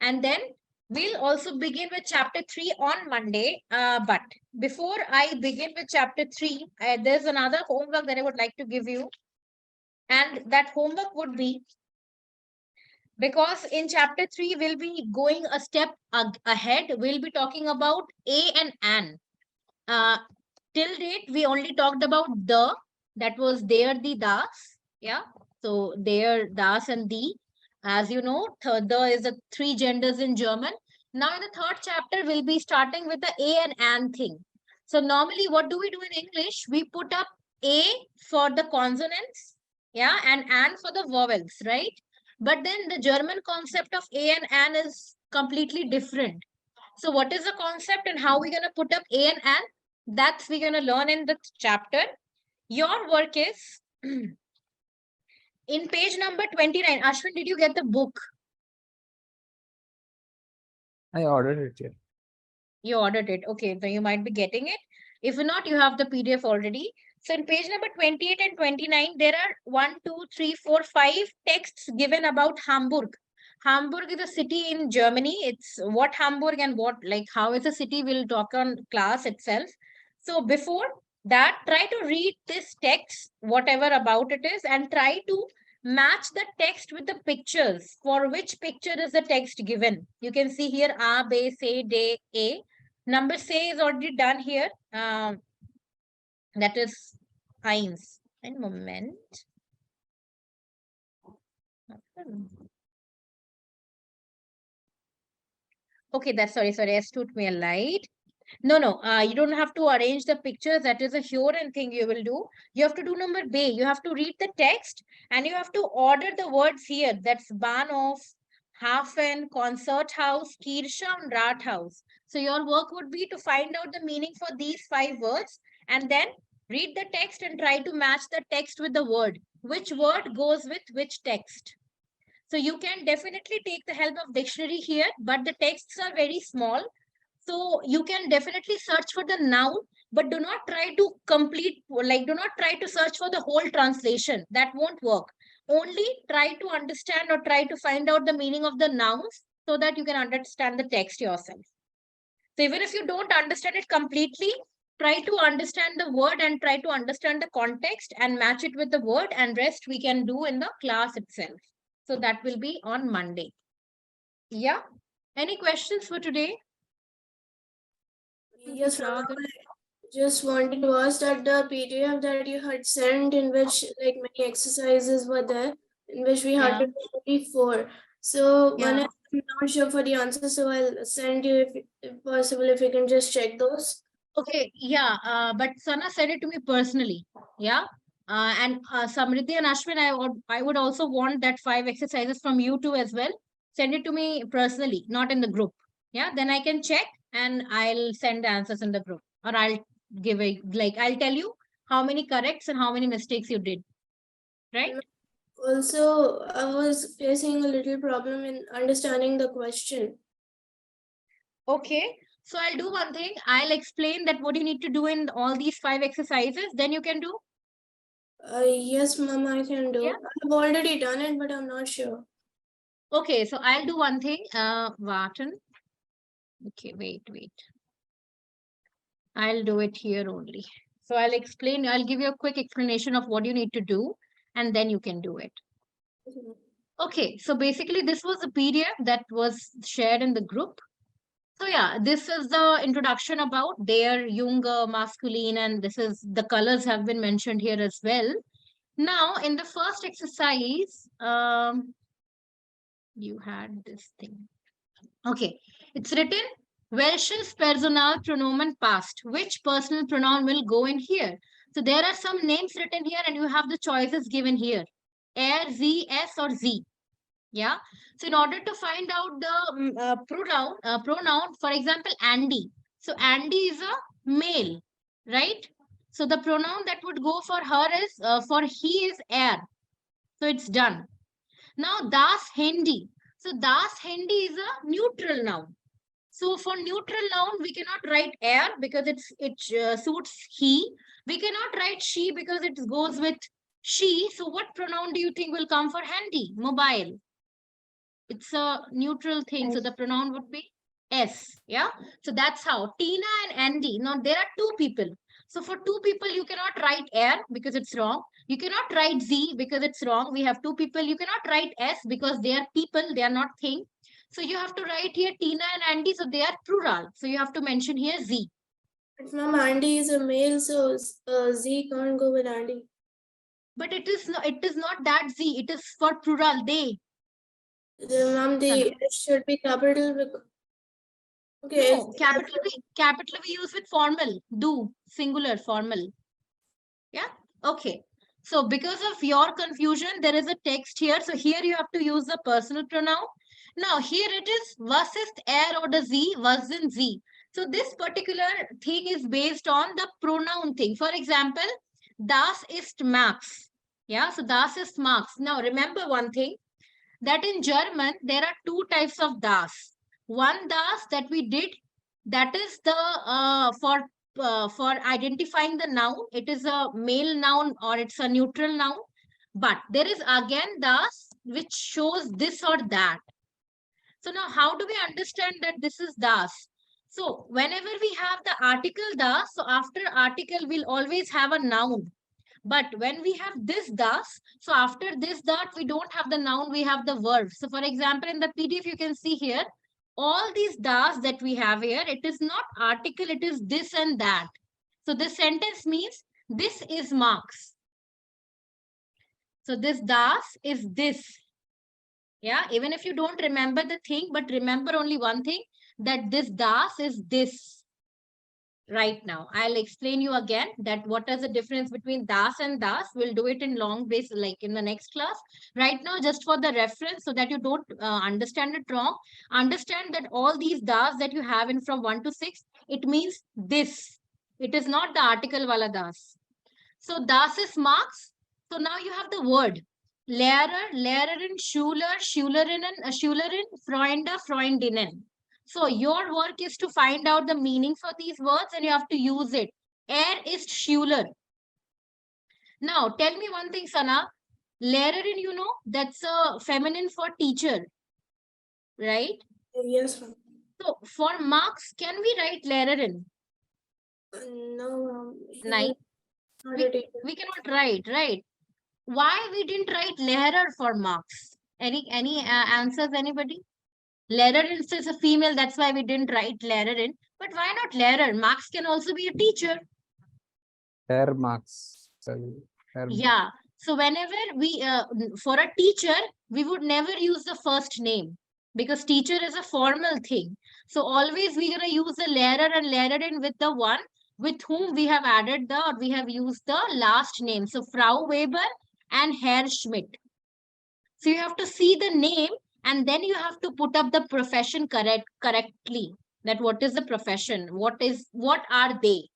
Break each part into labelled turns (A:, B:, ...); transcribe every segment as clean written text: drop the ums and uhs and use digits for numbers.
A: And then we'll also begin with chapter 3 on Monday. But before I begin with chapter 3, there's another homework that I would like to give you. And that homework would be, because in chapter 3, we'll be going a step ahead. We'll be talking about a and an. Till date, we only talked about the, that was there, the, das. Yeah. So there, das and the. As you know, the is the three genders in German. Now in the third chapter, we'll be starting with the a and an thing. So normally what do we do in English? We put up a for the consonants, yeah, and an for the vowels, right? But then the German concept of a and an is completely different. So what is the concept and how we're going to put up a and an? That's we're going to learn in the chapter. Your work is in page number 29. Ashwin, did you get the book?
B: I ordered it here.
A: You ordered it. Okay, so you might be getting it. If not, you have the PDF already. So in page number 28 and 29, there are 1, 2, 3, 4, 5 texts given about Hamburg. Hamburg is a city in Germany. It's what Hamburg and what, like, how is a city, we'll talk on class itself. So before that, try to read this text, whatever about it is, and try to match the text with the pictures. For which picture is the text given? You can see here A, B, C, D, A. Number C is already done here. That is eins. Ein Moment. Okay, that's sorry. Es tut mir leid. No, you don't have to arrange the pictures. That is a Huron thing you will do. You have to do number B. You have to read the text and you have to order the words here. That's Bahnhof, Hafen, Concert House, Kirche, and Rathaus. So your work would be to find out the meaning for these 5 words and then read the text and try to match the text with the word. Which word goes with which text? So you can definitely take the help of dictionary here, but the texts are very small. So you can definitely search for the noun, but do not try to do not try to search for the whole translation. That won't work. Only try to understand or try to find out the meaning of the nouns so that you can understand the text yourself. So even if you don't understand it completely, try to understand the word and try to understand the context and match it with the word, and rest we can do in the class itself. So that will be on Monday. Yeah. Any questions for today?
C: Yes, I just wanted to ask that the PDF that you had sent, in which like many exercises were there, in which we had to do before. So when I'm not sure for the answer, so I'll send you if possible, if you can just check those.
A: Okay, yeah, but Sana said it to me personally. Yeah. And Samriddhi and Ashwin, I would also want that 5 exercises from you too as well. Send it to me personally, not in the group. Yeah, then I can check and I'll send the answers in the group. Or I'll give I'll tell you how many corrects and how many mistakes you did. Right?
C: Also, I was facing a little problem in understanding the question.
A: Okay. So I'll do one thing. I'll explain that what you need to do in all these 5 exercises. Then you can do.
C: Yes, ma'am, I can do.
A: Yeah.
C: I've already done it, but I'm not sure.
A: Okay, so I'll do one thing. Warten. Okay, wait. I'll do it here only. So I'll give you a quick explanation of what you need to do, and then you can do it. Okay, so basically this was a PDF that was shared in the group. So yeah, this is the introduction about their Junge, masculine, and this is the colors have been mentioned here as well. Now, in the first exercise, you had this thing. Okay, it's written welches personal pronomen past. Which personal pronoun will go in here? So there are some names written here and you have the choices given here. Z, S or Z. Yeah. So in order to find out the pronoun, for example, Andy. So Andy is a male, right? So the pronoun that would go for her is, for he is So it's done. Now das Handy. So das Handy is a neutral noun. So for neutral noun, we cannot write because it suits he. We cannot write she because it goes with she. So what pronoun do you think will come for handy? Mobile. It's a neutral thing. So
D: S.
A: the pronoun would be S. Yeah. So that's how Tina and Andy. Now there are two people. So for two people, you cannot write air because it's wrong. You cannot write Z because it's wrong. We have two people. You cannot write S because they are people. They are not thing. So you have to write here Tina and Andy. So they are plural. So you have to mention here Z.
C: But ma'am, Andy is a male, so Z can't go with Andy.
A: But it is not that Z. It is for plural. They.
C: Ma'am, the S should be capital. Okay.
A: No, capital we use with formal. Do. Singular. Formal. Yeah. Okay. So because of your confusion, there is a text here. So here you have to use the personal pronoun. Now here it is was ist er oder sie, was sind sie. So this particular thing is based on the pronoun thing. For example, das ist Max. Yeah, so das ist Max. Now remember one thing, that in German there are two types of das. One das that we did, that is the for identifying the noun. It is a male noun or it's a neutral noun. But there is again das which shows this or that. So now how do we understand that this is das? So whenever we have the article das, so after article we'll always have a noun. But when we have this das, so after this that we don't have the noun, we have the verb. So for example, in the PDF, you can see here, all these das that we have here, it is not article, it is this and that. So this sentence means this is Marx. So this das is this. Yeah, even if you don't remember the thing, but remember only one thing, that this das is this. Right now, I'll explain you again that what is the difference between das and das. We'll do it in long base, like in the next class. Right now, just for the reference, so that you don't understand it wrong. Understand that all these das that you have in from 1 to 6, it means this. It is not the article wala das. So das is Marx. So now you have the word Lehrer, Lehrerin, Schüler, Schülerin, Schülerin, Freunde, Freundinnen. So your work is to find out the meaning for these words and you have to use it. Ist Schüler. Now tell me one thing, Sana. Lehrerin, you know, that's a feminine for teacher, right?
C: Yes, ma'am.
A: So for Marx, can we write Lehrerin?
C: No,
A: Nice. We cannot write, right? Why we didn't write Lehrer for Marx? Any answers, anybody? Lehrerin is a female, that's why we didn't write Lehrerin. But why not Lehrer? Marx can also be a teacher.
B: Herr Marx.
A: Yeah. So whenever we, for a teacher, we would never use the first name because teacher is a formal thing. So always we're going to use the Lehrer and Lehrerin with the one with whom we have added the, or we have used the last name. So Frau Weber and Herr Schmidt. So you have to see the name and then you have to put up the profession correctly. That what is the profession? What are they?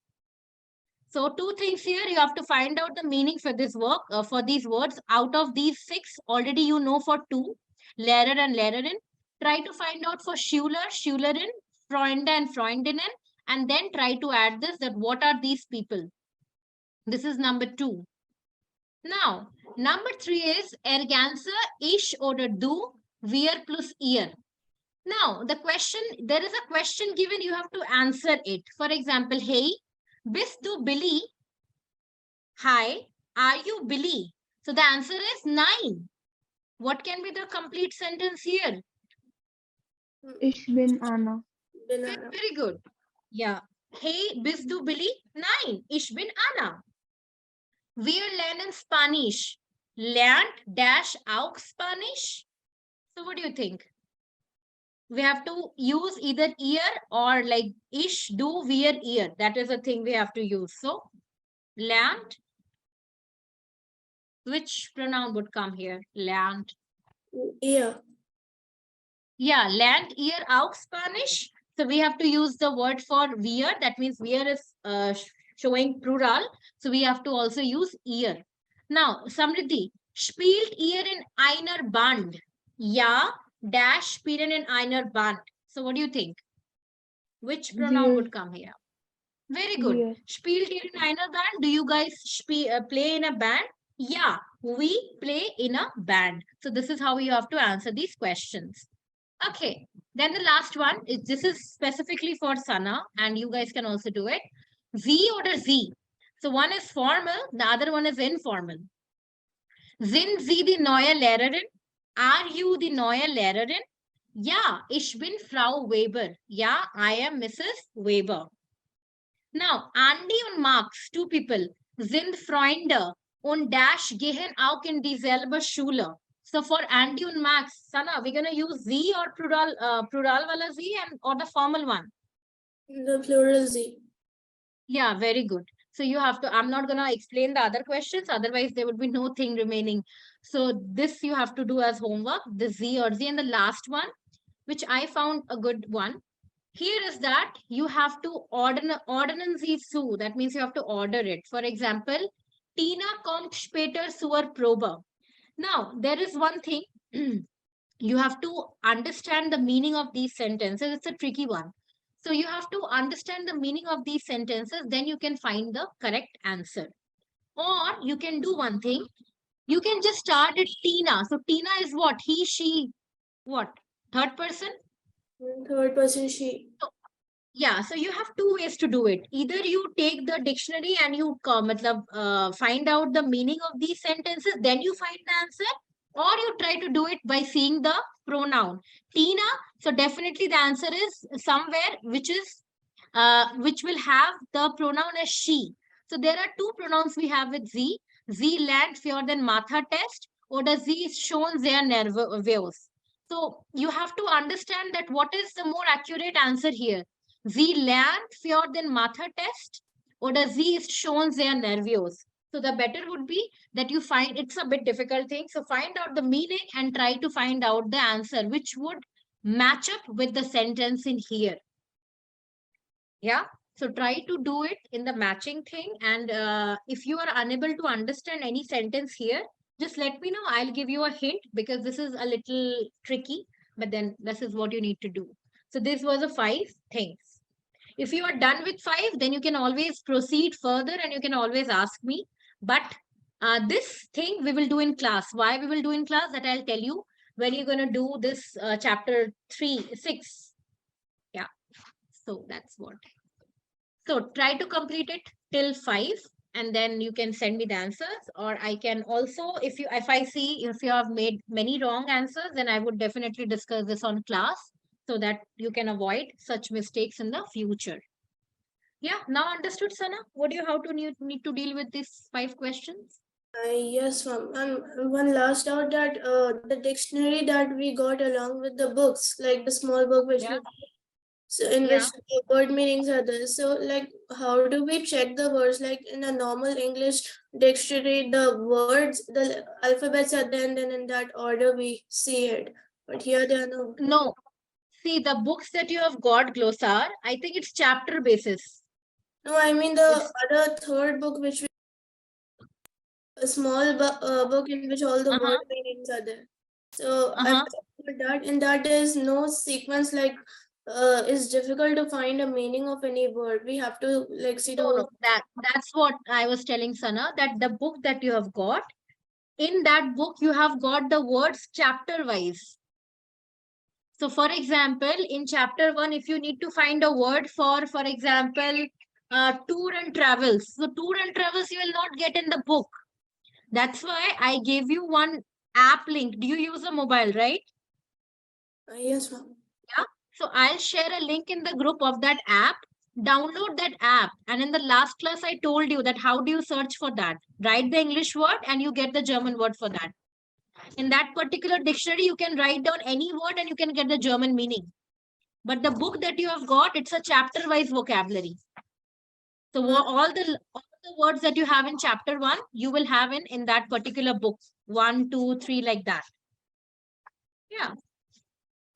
A: So two things here. You have to find out the meaning for this work, for these words. Out of these 6, already you know for 2, Lehrer and Lehrerin. Try to find out for Schüler, Schülerin, Freunde and Freundinnen. And then try to add this, that what are these people? This is number 2. Now, number 3 is ergänze ich oder du, wir plus ihr. Now, the question, there is a question given, you have to answer it. For example, hey, bist du Billy? Hi, are you Billy? So the answer is nein. What can be the complete sentence here?
D: Ich bin Anna.
A: Very good. Yeah. Hey, bist du Billy? Nein, ich bin Anna. Wir lernen Spanish. Lernt dash auch Spanish. So what do you think? We have to use either ear or like ich, du, wir, ear. That is the thing we have to use. So lernt. Which pronoun would come here? Lernt.
C: Ear.
A: Yeah, lernt ihr auch Spanish? So we have to use the word for wir. That means wir is showing plural. So we have to also use ear. Now, Samriddhi, spielt ihr in einer Band? Ja, dash spielen in einer Band. So what do you think? Which pronoun would come here? Very good.
D: Wir.
A: Spielt ihr in einer Band? Do you guys play in a band? Yeah, we play in a band. So this is how you have to answer these questions. Okay, then the last one is, this is specifically for Sana, and you guys can also do it. Wie oder Sie. So one is formal, the other one is informal. Sind Sie die neue Lehrerin? Are you the neue Lehrerin? Ja, ich bin Frau Weber. Ja, I am Mrs. Weber. Now, Andy und Max, two people, sind Freunde und dash gehen auch in dieselbe Schule. So for Andy and Max, Sana, we're gonna use Z or plural wala Z and or the formal one.
C: The plural Z.
A: Yeah, very good. So you have to, I'm not gonna explain the other questions, otherwise there would be no thing remaining. So this you have to do as homework, the Z or Z. And the last one, which I found a good one, here is that you have to ordnen Sie zu. That means you have to order it. For example, Tina kommt später zur Probe. Now, there is one thing. You have to understand the meaning of these sentences. It's a tricky one. So you have to understand the meaning of these sentences. Then you can find the correct answer. Or you can do one thing. You can just start at Tina. So Tina is what? He, she, what? Third person?
C: Third person she.
A: Yeah, so you have two ways to do it. Either you take the dictionary and you find out the meaning of these sentences, then you find the answer, or you try to do it by seeing the pronoun. Tina, so definitely the answer is somewhere which will have the pronoun as she. So there are two pronouns we have with sie. Sie lernt für den Mathe-Test oder sie ist schon sehr nervös. So you have to understand that what is the more accurate answer here. Sie lernt für den Mathe-Test oder sie ist schon sehr nervös. So the better would be that you find, it's a bit difficult thing. So find out the meaning and try to find out the answer, which would match up with the sentence in here. Yeah. So try to do it in the matching thing. And if you are unable to understand any sentence here, just let me know. I'll give you a hint because this is a little tricky, but then this is what you need to do. So this was the 5 things. If you are done with 5, then you can always proceed further and you can always ask me. But this thing we will do in class. Why we will do in class, that I'll tell you when you're going to do this chapter 6. Yeah. So that's what. So try to complete it till 5 and then you can send me the answers, or I can also, if I see if you have made many wrong answers, then I would definitely discuss this on class so that you can avoid such mistakes in the future. Yeah, now understood, Sana? What do you how to need to deal with these 5 questions?
C: Yes, ma'am. And one last doubt, that the dictionary that we got along with the books, like the small book which
A: Yeah.
C: so in
A: Yeah.
C: which the word meanings are there. So like how do we check the words? Like in a normal English dictionary, the words, the alphabets are there, and then in that order we see it. But here they are no.
A: No. See, the books that you have got, Glossar, I think it's chapter basis.
C: No, I mean the other third book which we, a small book in which all the word meanings are there. So I that in that is no sequence, like it's difficult to find a meaning of any word. We have to like see the
A: No,
C: whole.
A: no, that's what I was telling Sana, that the book that you have got, in that book, you have got the words chapter wise. So for example, in chapter 1, if you need to find a word for example, tour and travels. So tour and travels, you will not get in the book. That's why I gave you one app link. Do you use a mobile, right?
C: Yes, ma'am.
A: Yeah. So I'll share a link in the group of that app. Download that app. And in the last class, I told you that how do you search for that? Write the English word and you get the German word for that. In that particular dictionary, you can write down any word and you can get the German meaning. But the book that you have got, it's a chapter-wise vocabulary. So all the words that you have in chapter 1, you will have in that particular book. 1, 2, 3, like that. Yeah.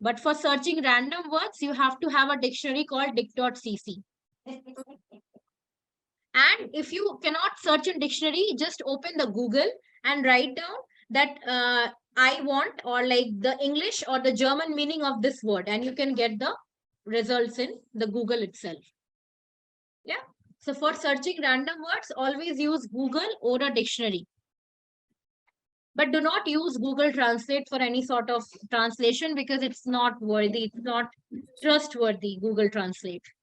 A: But for searching random words, you have to have a dictionary called dict.cc. And if you cannot search in dictionary, just open the Google and write down that I want, or like the English or the German meaning of this word, and you can get the results in the Google itself. Yeah. So for searching random words, always use Google or a dictionary. But do not use Google Translate for any sort of translation because it's not worthy. It's not trustworthy, Google Translate.